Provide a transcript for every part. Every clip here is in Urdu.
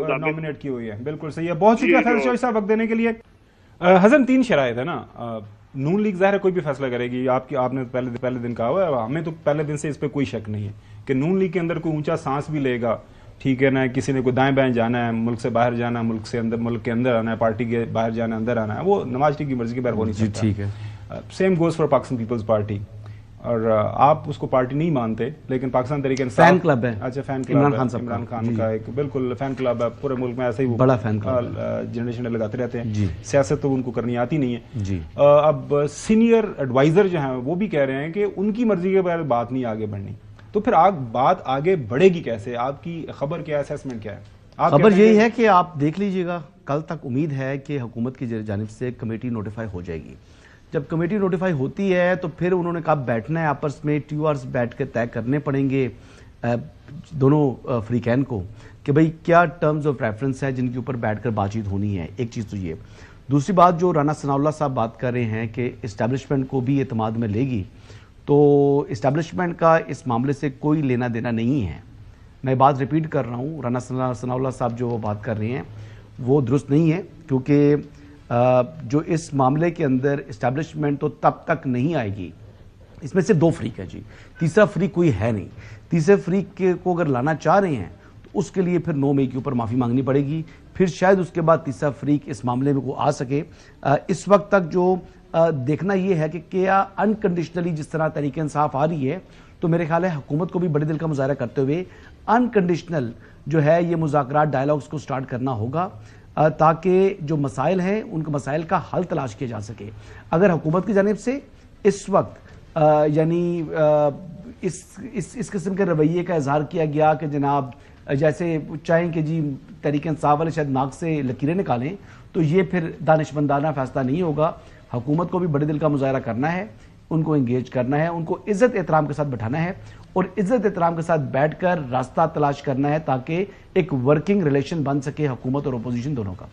نامنیٹ کی ہوئی ہے. بالکل صحیح ہے. بہت شکریہ فیض چوہدری صاحب وقت دینے کے لیے. حسن 3 شرائط ہے نا. نون لیگ ظاہر ہے کوئی بھی فیصلہ کرے گی. آپ نے پہلے دن کہا ہوا ہے, ہمیں تو پہلے دن سے اس پہ کوئی شک نہیں ہے کہ نون لیگ کے اندر کوئی اونچا سانس بھی لے گا, ٹھیک ہے نا, کسی نے کوئی دائیں بائیں جانا ہے, ملک سے باہر جانا ہے, ملک کے اندر آنا ہے, پارٹی کے باہر جانا ہے, اندر آنا ہے, وہ نواز شریف کی مرضی کے باہر ہو نہیں سکتا. ٹھیک ہے. Same goes for Pakistan Peoples Party. اور آپ اس کو پارٹی نہیں مانتے, لیکن پاکستان تحریک انصاف فین کلب ہے. اچھا فین کلب عمران خان کا ایک بالکل فین کلب ہے. پورے ملک میں ایسے ہی بڑا فین کلب جنریشن لگاتے رہتے ہیں. سیاست تو ان کو کرنی آتی نہیں ہے. جی. اب سینئر ایڈوائزر جو ہیں وہ بھی کہہ رہے ہیں کہ ان کی مرضی کے بغیر بات نہیں آگے بڑھنی. تو پھر بات آگے بڑھے گی کیسے؟ آپ کی خبر کیا ہے, اسیسمنٹ کیا ہے؟ خبر یہی ہے کہ آپ دیکھ لیجئے گا, کل تک امید ہے کہ حکومت کی جانب سے کمیٹی نوٹیفائی ہو جائے گی. جب کمیٹی نوٹیفائی ہوتی ہے تو پھر انہوں نے کہا بیٹھنا ہے آپس میں, 2 hours بیٹھ کے طے کرنے پڑیں گے دونوں فریقین کو کہ بھئی کیا ٹرمز آف ریفرنس ہے جن کے اوپر بیٹھ کر بات چیت ہونی ہے. ایک چیز تو یہ. دوسری بات جو رانا ثناء اللہ صاحب بات کر رہے ہیں کہ اسٹیبلشمنٹ کو بھی اعتماد میں لے گی, تو اسٹیبلشمنٹ کا اس معاملے سے کوئی لینا دینا نہیں ہے. میں بات ریپیٹ کر رہا ہوں, رانا ثناء اللہ صاحب جو بات کر رہے ہیں وہ درست نہیں ہے, کیونکہ جو اس معاملے کے اندر اسٹیبلشمنٹ تو تب تک نہیں آئے گی. اس میں سے 2 فریق ہیں جی, تیسرا فریق کوئی ہے نہیں. تیسرے فریق کو اگر لانا چاہ رہے ہیں تو اس کے لیے پھر 9 مئی کے اوپر معافی مانگنی پڑے گی, پھر شاید اس کے بعد تیسرا فریق اس معاملے میں کو آ سکے. اس وقت تک جو دیکھنا یہ ہے کہ کیا انکنڈیشنلی جس طرح تحریک انصاف آ رہی ہے, تو میرے خیال ہے حکومت کو بھی بڑے دل کا مظاہرہ کرتے ہوئے انکنڈیشنل جو ہے یہ مذاکرات ڈائیلاگز کو سٹارٹ کرنا ہوگا, تاکہ جو مسائل ہیں ان کے مسائل کا حل تلاش کیا جا سکے. اگر حکومت کی جانب سے اس وقت یعنی اس قسم کے رویے کا اظہار کیا گیا کہ جناب جیسے چاہیں کہ جی تحریک انصاف والے شاید ناک سے لکیریں نکالیں, تو یہ پھر دانشمندانہ فیصلہ نہیں ہوگا. حکومت کو بھی بڑے دل کا مظاہرہ کرنا ہے, ان کو انگیج کرنا ہے, ان کو عزت احترام کے ساتھ بٹھانا ہے اور عزت احترام کے ساتھ بیٹھ کر راستہ تلاش کرنا ہے تاکہ ایک ورکنگ ریلیشن بن سکے حکومت اور اپوزیشن دونوں کا.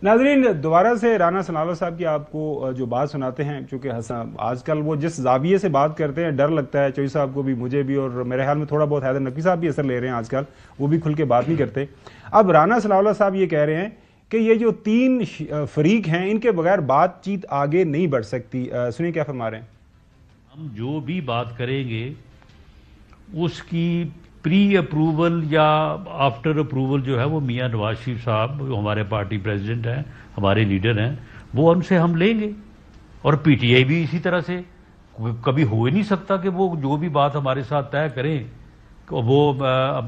ناظرین, دوبارہ سے رانا ثناء اللہ صاحب کی آپ کو جو بات سناتے ہیں, چونکہ آج کل وہ جس زاویے سے بات کرتے ہیں ڈر لگتا ہے چوہدری صاحب کو بھی, مجھے بھی, اور میرے خیال میں تھوڑا بہت حیدر نقوی صاحب بھی اثر لے رہے ہیں آج کل, وہ بھی کھل کے بات نہیں کرتے. اب رانا ثناء اللہ صاحب یہ کہہ رہے ہیں کہ یہ جو 3 فریق ہیں ان کے بغیر بات چیت آگے نہیں بڑھ سکتی. سنیے کیا فرما رہے ہیں. ہم جو بھی بات کریں گے اس کی پری اپروول یا آفٹر اپروول جو ہے وہ میاں نواز شریف صاحب جو ہمارے پارٹی پریزیڈنٹ ہیں, ہمارے لیڈر ہیں, وہ ان سے ہم لیں گے. اور پی ٹی آئی بھی اسی طرح سے. کبھی ہو ہی نہیں سکتا کہ وہ جو بھی بات ہمارے ساتھ طے کریں وہ.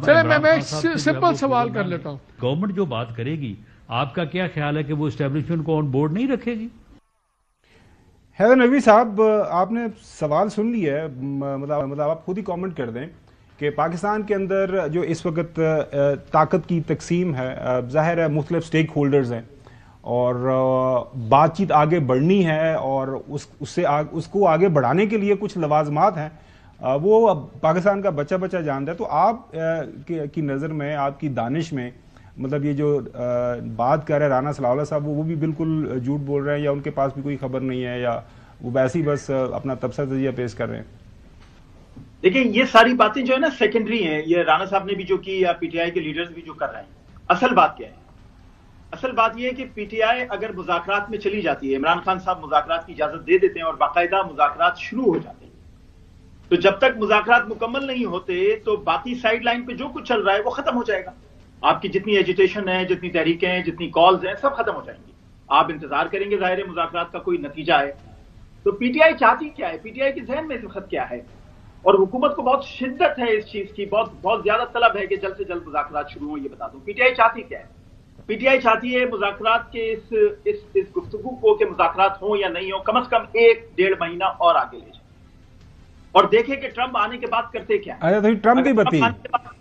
چلے میں سمپل سوال کر لیتا ہوں, گورنمنٹ جو بات کرے گی آپ کا کیا خیال ہے کہ وہ اسٹیبلشمنٹ کو آن بورڈ نہیں رکھے گی؟ حیدر نقوی صاحب, آپ نے سوال سن لیا ہے, مطلب آپ خود ہی کامنٹ کر دیں کہ پاکستان کے اندر جو اس وقت طاقت کی تقسیم ہے, ظاہر ہے مختلف سٹیک ہولڈرز ہیں اور بات چیت آگے بڑھنی ہے اور اس کو آگے بڑھانے کے لیے کچھ لوازمات ہیں, وہ پاکستان کا بچہ بچہ جانتا ہے. تو آپ کی نظر میں, آپ کی دانش میں, مطلب یہ جو بات کر رہے رانا ثناء اللہ صاحب, وہ بھی بالکل جھوٹ بول رہے ہیں یا ان کے پاس بھی کوئی خبر نہیں ہے یا وہ ویسے ہی بس اپنا تبصرہ تجزیہ پیش کر رہے ہیں؟ دیکھیں یہ ساری باتیں جو ہے نا سیکنڈری ہیں. یہ رانا صاحب نے بھی جو کی یا پی ٹی آئی کے لیڈرز بھی جو کر رہے ہیں, اصل بات کیا ہے؟ اصل بات یہ ہے کہ پی ٹی آئی اگر مذاکرات میں چلی جاتی ہے, عمران خان صاحب مذاکرات کی اجازت دے دیتے ہیں اور باقاعدہ مذاکرات شروع ہو جاتے ہیں, تو جب تک مذاکرات مکمل نہیں ہوتے تو باقی سائیڈ لائن پہ جو کچھ چل رہا ہے وہ ختم ہو جائے گا. آپ کی جتنی ایجیٹیشن ہے, جتنی تحریکیں ہیں, جتنی کالز ہیں, سب ختم ہو جائیں گی. آپ انتظار کریں گے ظاہر مذاکرات کا کوئی نتیجہ ہے. تو پی ٹی آئی چاہتی کیا ہے, پی ٹی آئی کے ذہن میں اس وقت کیا ہے, اور حکومت کو بہت شدت ہے اس چیز کی, بہت زیادہ طلب ہے کہ جلد سے جلد مذاکرات شروع ہوں. یہ بتا دوں پی ٹی آئی چاہتی کیا ہے. پی ٹی آئی چاہتی ہے مذاکرات کے اس گفتگو کو کہ مذاکرات ہوں یا نہیں ہوں کم از کم 1-1.5 مہینہ اور آگے لے جائیں اور دیکھیں کہ ٹرمپ آنے کے بعد کرتے کیا.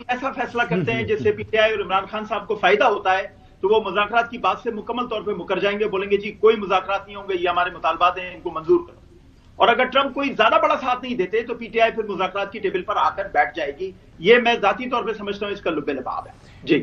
ایسا فیصلہ کرتے ہیں جس سے پی ٹی آئی اور عمران خان صاحب کو فائدہ ہوتا ہے, تو وہ مذاکرات کی بات سے مکمل طور پہ مکر جائیں گے, بولیں گے جی کوئی مذاکرات نہیں ہوں گے, یہ ہمارے مطالبات ہیں, ان کو منظور کرو. اور اگر ٹرمپ کوئی زیادہ بڑا ساتھ نہیں دیتے تو پی ٹی آئی پھر مذاکرات کی ٹیبل پر آ کر بیٹھ جائے گی. یہ میں ذاتی طور پہ سمجھتا ہوں اس کا لب لباب ہے. جی